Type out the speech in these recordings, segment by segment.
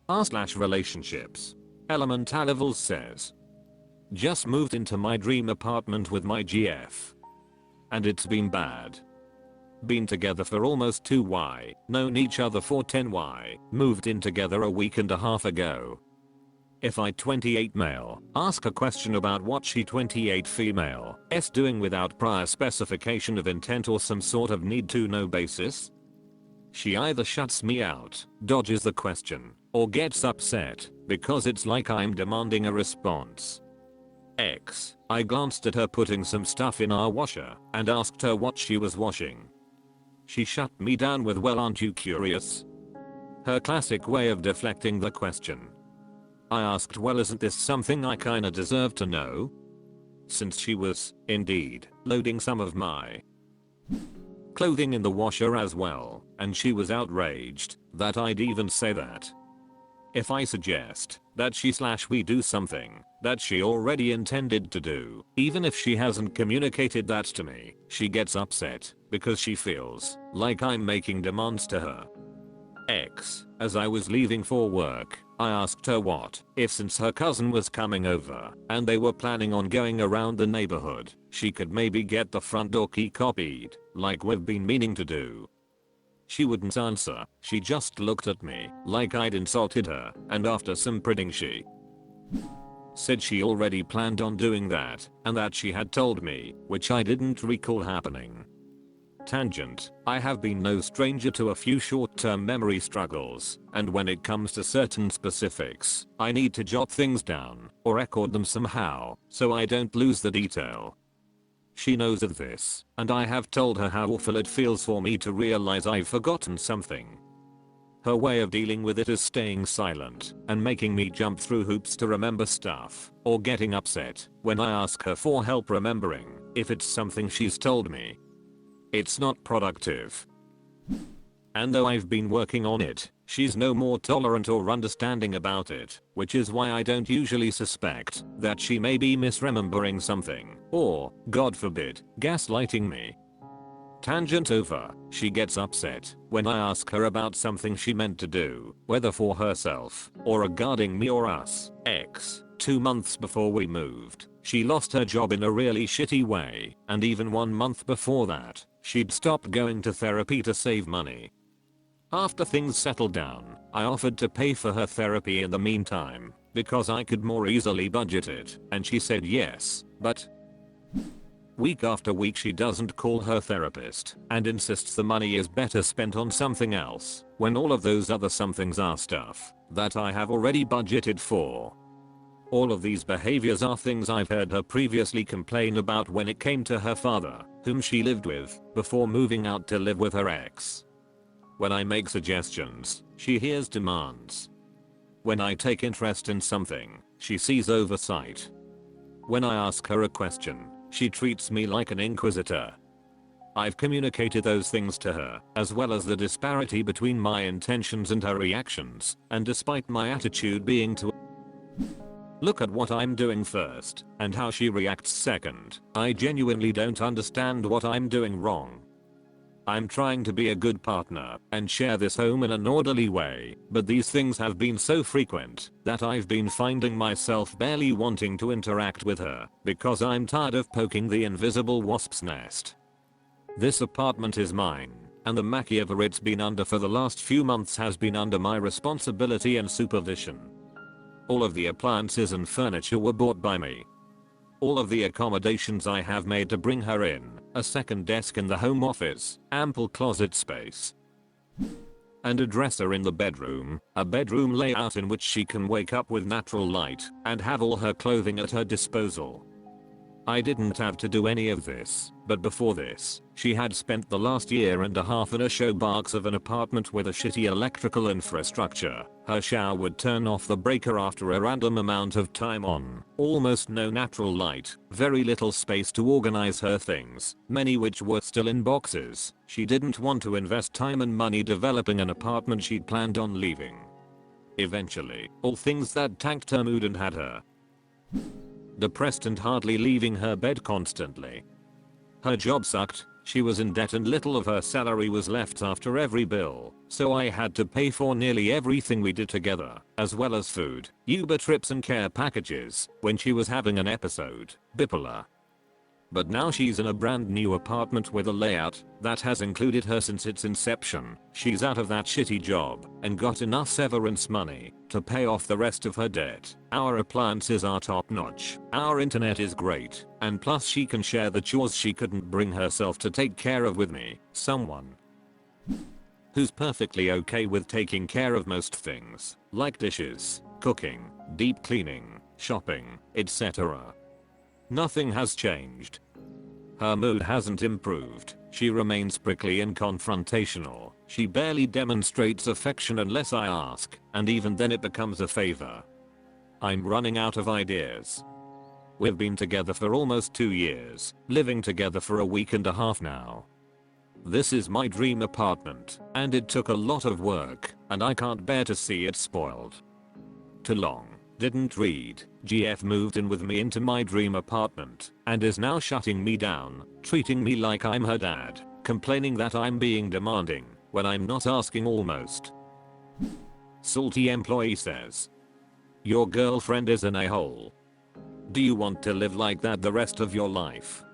r/relationships. Elementalivals says. Just moved into my dream apartment with my GF. And it's been bad. Been together for almost 2y, known each other for 10y, moved in together a week and a half ago. If I 28 male ask a question about what she 28 female is doing without prior specification of intent or some sort of need to know basis, she either shuts me out, dodges the question, or gets upset because it's like I'm demanding a response. X. I glanced at her putting some stuff in our washer and asked her what she was washing. She shut me down with, well, aren't you curious? Her classic way of deflecting the question. I asked, well, isn't this something I kinda deserve to know? Since she was, indeed, loading some of my clothing in the washer as well, and she was outraged that I'd even say that. If I suggest that she/we do something that she already intended to do, even if she hasn't communicated that to me, she gets upset because she feels like I'm making demands to her. X. As I was leaving for work, I asked her what if, since her cousin was coming over and they were planning on going around the neighborhood, she could maybe get the front door key copied, like we've been meaning to do. She wouldn't answer, she just looked at me like I'd insulted her, and after some pretting she said she already planned on doing that and that she had told me, which I didn't recall happening. Tangent. I have been no stranger to a few short-term memory struggles, and when it comes to certain specifics, I need to jot things down or record them somehow so I don't lose the detail. She knows of this, and I have told her how awful it feels for me to realize I've forgotten something. Her way of dealing with it is staying silent and making me jump through hoops to remember stuff, or getting upset when I ask her for help remembering if it's something she's told me. It's not productive. And though I've been working on it, she's no more tolerant or understanding about it, which is why I don't usually suspect that she may be misremembering something, or, God forbid, gaslighting me. Tangent over. She gets upset when I ask her about something she meant to do, whether for herself or regarding me or us. X. 2 months before we moved, she lost her job in a really shitty way, and even 1 month before that, she'd stopped going to therapy to save money. After things settled down, I offered to pay for her therapy in the meantime, because I could more easily budget it, and she said yes, but week after week she doesn't call her therapist and insists the money is better spent on something else, when all of those other somethings are stuff that I have already budgeted for. All of these behaviors are things I've heard her previously complain about when it came to her father, whom she lived with before moving out to live with her ex. When I make suggestions, she hears demands. When I take interest in something, she sees oversight. When I ask her a question, she treats me like an inquisitor. I've communicated those things to her, as well as the disparity between my intentions and her reactions, and despite my attitude being to look at what I'm doing first, and how she reacts second, I genuinely don't understand what I'm doing wrong. I'm trying to be a good partner and share this home in an orderly way, but these things have been so frequent that I've been finding myself barely wanting to interact with her because I'm tired of poking the invisible wasp's nest. This apartment is mine, and the makeover it's been under for the last few months has been under my responsibility and supervision. All of the appliances and furniture were bought by me. All of the accommodations I have made to bring her in, a second desk in the home office, ample closet space, and a dresser in the bedroom, a bedroom layout in which she can wake up with natural light and have all her clothing at her disposal. I didn't have to do any of this, but before this, she had spent the last year and a half in a showbox of an apartment with a shitty electrical infrastructure. Her shower would turn off the breaker after a random amount of time on, almost no natural light, very little space to organize her things, many which were still in boxes. She didn't want to invest time and money developing an apartment she'd planned on leaving. Eventually, all things that tanked her mood and had her depressed and hardly leaving her bed constantly. Her job sucked, She was in debt and little of her salary was left after every bill, so I had to pay for nearly everything we did together, as well as food, Uber trips and care packages, when she was having an episode, bipolar. But now she's in a brand new apartment with a layout that has included her since its inception. She's out of that shitty job and got enough severance money to pay off the rest of her debt. Our appliances are top notch. Our internet is great. And plus she can share the chores she couldn't bring herself to take care of with me. Someone who's perfectly okay with taking care of most things, like dishes, cooking, deep cleaning, shopping, etc. Nothing has changed. Her mood hasn't improved. She remains prickly and confrontational. She barely demonstrates affection unless I ask, and even then it becomes a favor. I'm running out of ideas. We've been together for almost 2 years, living together for a week and a half now. This is my dream apartment, and it took a lot of work, and I can't bear to see it spoiled. Too long. Didn't read. GF moved in with me into my dream apartment and is now shutting me down, treating me like I'm her dad, complaining that I'm being demanding when I'm not asking almost. Salty employee says, your girlfriend is an a-hole. Do you want to live like that the rest of your life?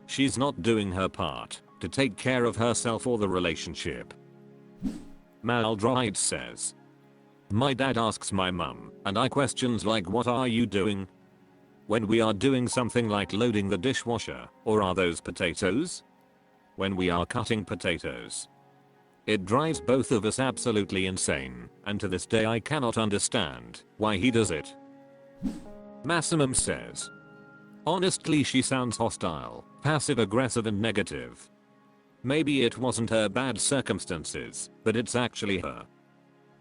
She's not doing her part to take care of herself or the relationship. Maldrite says, my dad asks my mum, and I questions like what are you doing? When we are doing something like loading the dishwasher, or are those potatoes? When we are cutting potatoes. It drives both of us absolutely insane, and to this day I cannot understand why he does it. Massimum says, honestly she sounds hostile, passive aggressive and negative. Maybe it wasn't her bad circumstances, but it's actually her.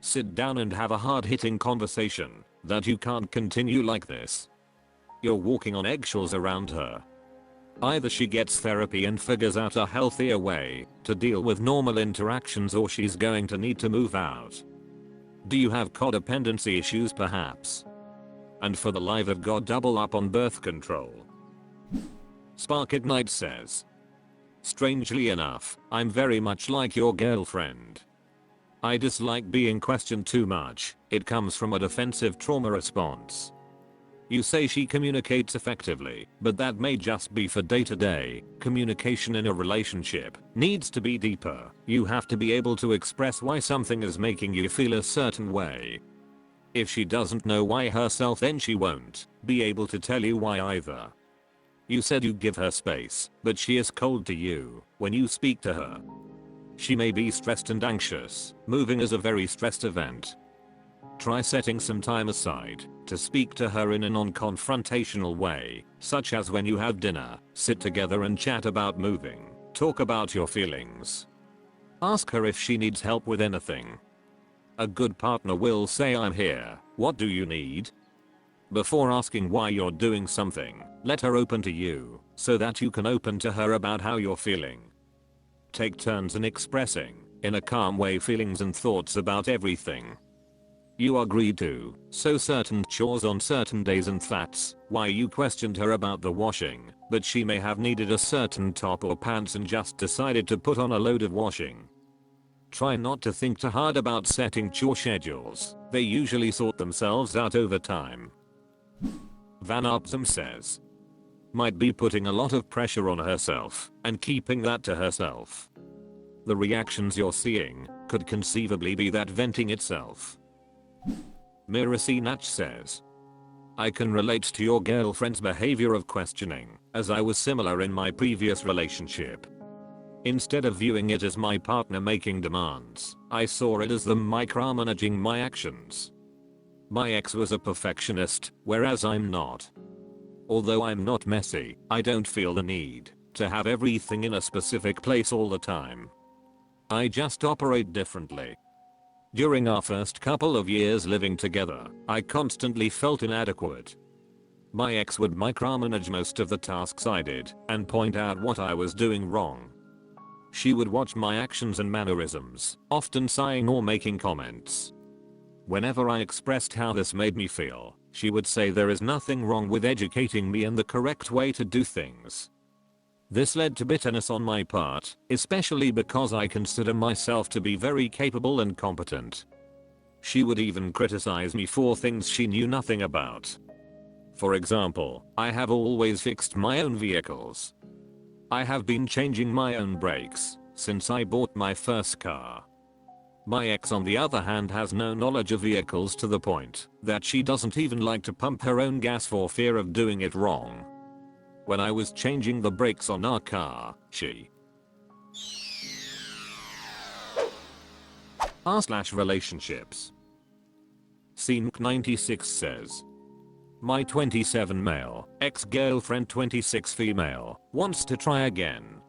Sit down and have a hard-hitting conversation that you can't continue like this. You're walking on eggshells around her. Either she gets therapy and figures out a healthier way to deal with normal interactions or she's going to need to move out. Do you have codependency issues perhaps? And for the life of God double up on birth control. Sparkignite says, strangely enough, I'm very much like your girlfriend. I dislike being questioned too much. It comes from a defensive trauma response. You say she communicates effectively, but that may just be for day-to-day. Communication in a relationship needs to be deeper. You have to be able to express why something is making you feel a certain way. If she doesn't know why herself, then she won't be able to tell you why either. You said you give her space, but she is cold to you when you speak to her. She may be stressed and anxious. Moving is a very stressed event. Try setting some time aside to speak to her in a non-confrontational way, such as when you have dinner, sit together and chat about moving. Talk about your feelings. Ask her if she needs help with anything. A good partner will say, I'm here, what do you need? Before asking why you're doing something, let her open to you so that you can open to her about how you're feeling. Take turns in expressing, in a calm way, feelings and thoughts about everything. You agreed to so certain chores on certain days and that's why you questioned her about the washing, but she may have needed a certain top or pants and just decided to put on a load of washing. Try not to think too hard about setting chore schedules. They usually sort themselves out over time. Van Optum says, might be putting a lot of pressure on herself and keeping that to herself. The reactions you're seeing could conceivably be that venting itself. Mirasi Natch says, I can relate to your girlfriend's behavior of questioning, as I was similar in my previous relationship. Instead of viewing it as my partner making demands, I saw it as them micromanaging my actions. My ex was a perfectionist, whereas I'm not. Although I'm not messy, I don't feel the need to have everything in a specific place all the time. I just operate differently. During our first couple of years living together, I constantly felt inadequate. My ex would micromanage most of the tasks I did and point out what I was doing wrong. She would watch my actions and mannerisms, often sighing or making comments. Whenever I expressed how this made me feel, she would say there is nothing wrong with educating me in the correct way to do things. This led to bitterness on my part, especially because I consider myself to be very capable and competent. She would even criticize me for things she knew nothing about. For example, I have always fixed my own vehicles. I have been changing my own brakes since I bought my first car. My ex on the other hand has no knowledge of vehicles to the point that she doesn't even like to pump her own gas for fear of doing it wrong. When I was changing the brakes on our car, she r/relationships. Scene 96 says, my 27 male, ex-girlfriend 26 female, wants to try again.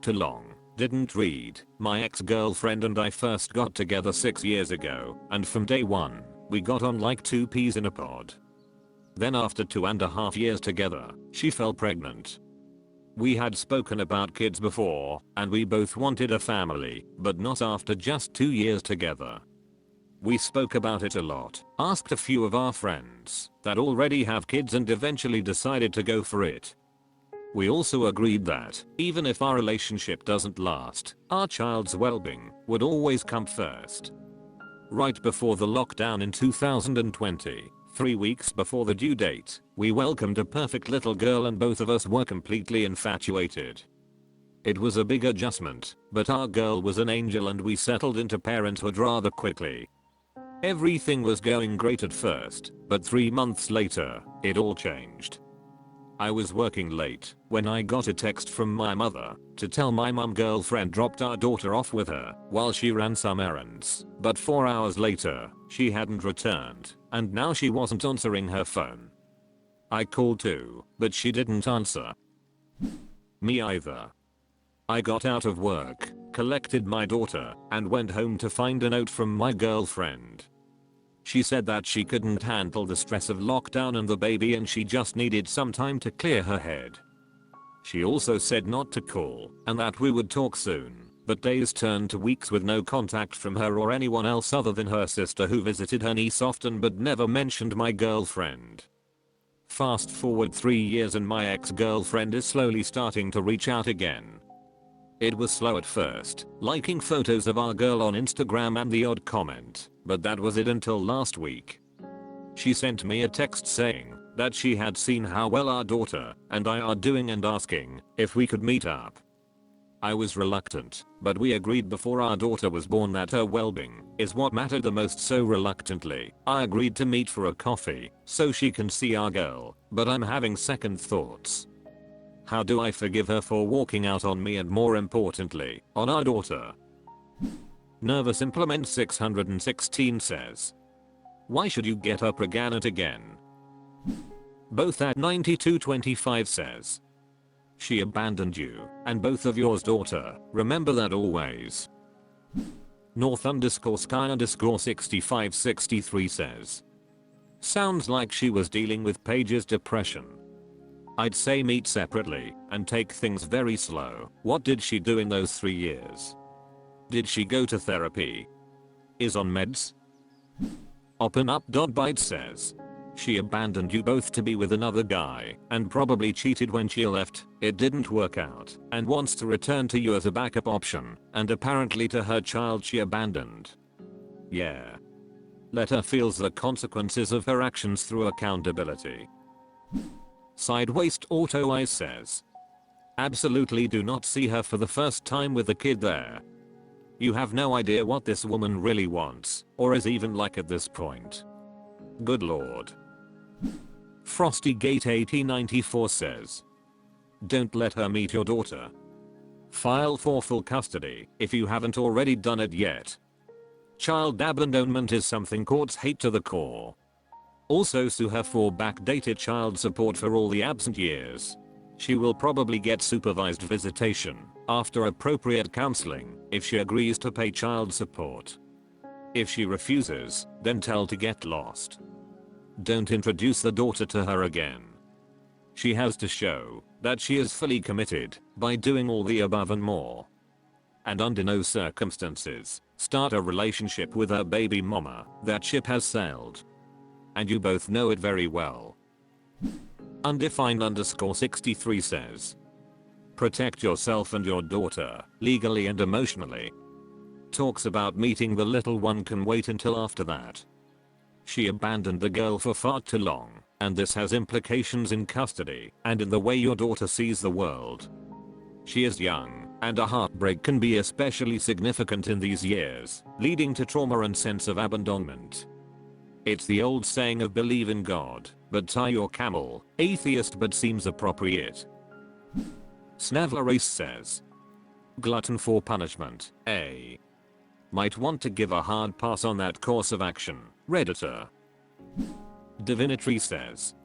Too long, didn't read. My ex-girlfriend and I first got together 6 years ago, and from day one, we got on like two peas in a pod. Then after 2.5 years together, she fell pregnant. We had spoken about kids before, and we both wanted a family, but not after just 2 years together. We spoke about it a lot, asked a few of our friends that already have kids and eventually decided to go for it. We also agreed that, even if our relationship doesn't last, our child's well-being would always come first. Right before the lockdown in 2020, 3 weeks before the due date, we welcomed a perfect little girl and both of us were completely infatuated. It was a big adjustment, but our girl was an angel and we settled into parenthood rather quickly. Everything was going great at first, but 3 months later, it all changed. I was working late when I got a text from my mother to tell my mum girlfriend dropped our daughter off with her while she ran some errands, but 4 hours later, she hadn't returned, and now she wasn't answering her phone. I called too, but she didn't answer. Me either. I got out of work, collected my daughter, and went home to find a note from my girlfriend. She said that she couldn't handle the stress of lockdown and the baby and she just needed some time to clear her head. She also said not to call and that we would talk soon, but days turned to weeks with no contact from her or anyone else other than her sister who visited her niece often but never mentioned my girlfriend. Fast forward 3 years and my ex-girlfriend is slowly starting to reach out again. It was slow at first, liking photos of our girl on Instagram and the odd comment, but that was it until last week. She sent me a text saying that she had seen how well our daughter and I are doing and asking if we could meet up. I was reluctant, but we agreed before our daughter was born that her well-being is what mattered the most, so reluctantly, I agreed to meet for a coffee so she can see our girl, but I'm having second thoughts. How do I forgive her for walking out on me and more importantly, on our daughter? Nervous Implement 616 says, why should you get up again and again? Both at 9225 says, she abandoned you, and both of yours daughter, remember that always. North_sky_6563 says, sounds like she was dealing with Paige's depression. I'd say meet separately and take things very slow. What did she do in those 3 years? Did she go to therapy? Is on meds? OpenUp.byte says, she abandoned you both to be with another guy and probably cheated when she left, it didn't work out, and wants to return to you as a backup option, and apparently to her child she abandoned. Yeah. Let her feel the consequences of her actions through accountability. Sidewaist Auto Eyes says, absolutely do not see her for the first time with the kid there. You have no idea what this woman really wants, or is even like at this point. Good lord. FrostyGate 1894 says, don't let her meet your daughter. File for full custody if you haven't already done it yet. Child abandonment is something courts hate to the core. Also sue her for backdated child support for all the absent years. She will probably get supervised visitation after appropriate counseling if she agrees to pay child support. If she refuses, then tell to get lost. Don't introduce the daughter to her again. She has to show that she is fully committed by doing all the above and more. And under no circumstances, start a relationship with her baby mama. That ship has sailed. And you both know it very well. Undefined_63 says, Protect yourself and your daughter, legally and emotionally. Talks about meeting the little one can wait until after that. She abandoned the girl for far too long, and this has implications in custody and in the way your daughter sees the world. She is young, and a heartbreak can be especially significant in these years, leading to trauma and sense of abandonment. It's the old saying of believe in God, but tie your camel, atheist but seems appropriate. Snavlerace says, glutton for punishment, A. Might want to give a hard pass on that course of action, Redditor. Divinatory says,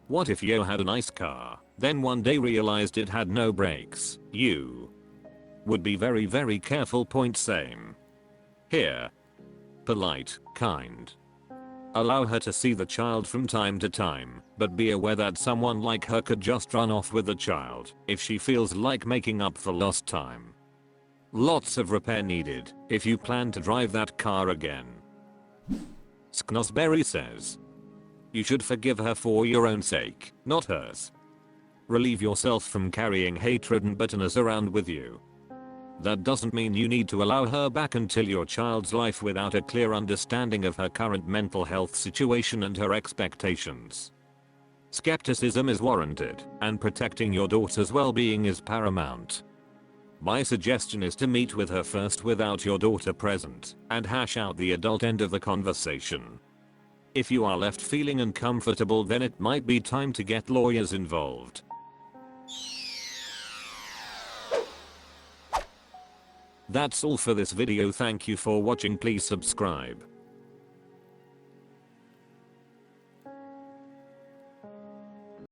what if you had a nice car, then one day realized it had no brakes? You would be very careful. Same. Here. Polite, kind. Allow her to see the child from time to time, but be aware that someone like her could just run off with the child if she feels like making up for lost time. Lots of repair needed if you plan to drive that car again. Sknosberry says, you should forgive her for your own sake, not hers. Relieve yourself from carrying hatred and bitterness around with you. That doesn't mean you need to allow her back until your child's life without a clear understanding of her current mental health situation and her expectations. Skepticism is warranted, and protecting your daughter's well-being is paramount. My suggestion is to meet with her first without your daughter present, and hash out the adult end of the conversation. If you are left feeling uncomfortable, then it might be time to get lawyers involved. That's all for this video. Thank you for watching. Please subscribe.